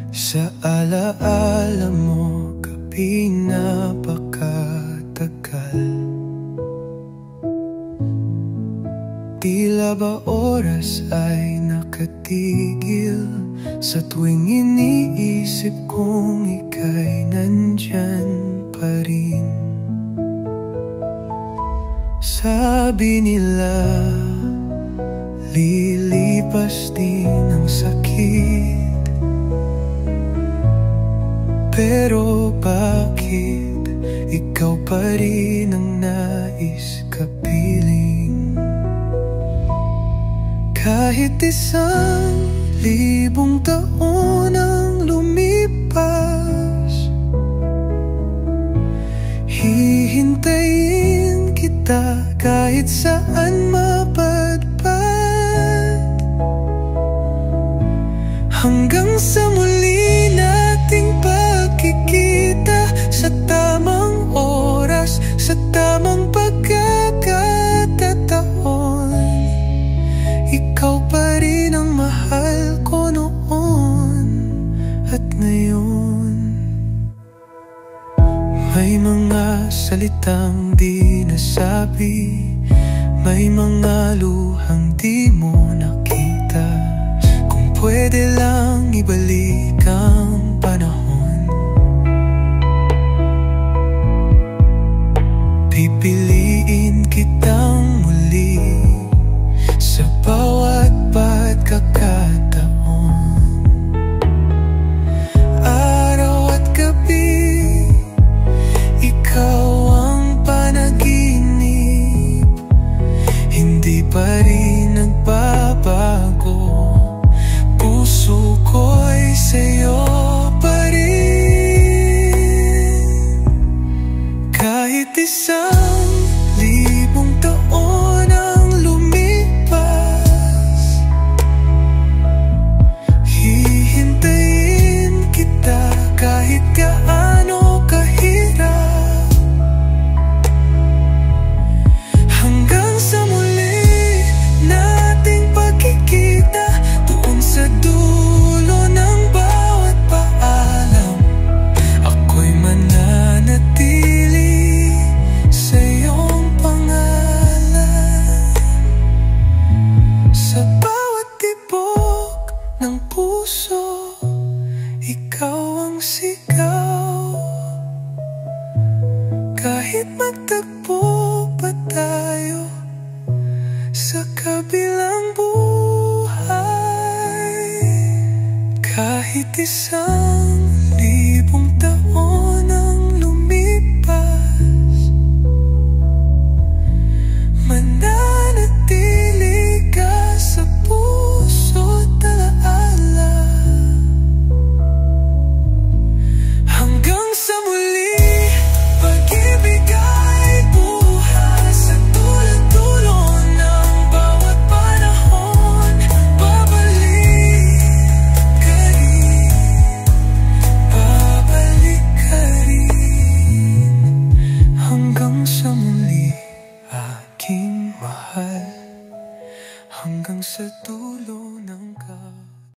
Sa alaala mo, gabi napakatagal. Tila ba oras ay nakatigil sa tuwing iniisip kong ika'y nandyan pa rin. Sabi nila, lilipas din ang sakit. Pero bakit ikaw pa rin ang nais kapiling? Kahit 1,000 taon ang lumipas, hihintayin kita kahit saan mapadpad. Hanggang sa muli nating pagkikita, sa tamang oras, sa tamang pagkakataon. Ikaw pa rin ang mahal ko noon at ngayon. May mga salitang di nasabi, may mga luhang di mo nakita. Kung pwede lang ibalik ang panahon, pipiliin kitang muli sa bawat pagkakataon. Araw at gabi, ikaw ang panaginip. Hindi pa rin nagbabago, puso ko'y sa'yo pa rin. Kahit 1,000 taon ang lumipas, hihintayin kita kahit gaano kahirap. Hanggang sa muli nating pagkikita, doon sa dulo ng bawat paalam, ako'y mananatili sa iyong pangalan. Sa bawat tibok ng puso, ikaw ang sigaw. Kahit magtagpo pa tayo sa kabilang buhay, kahit isang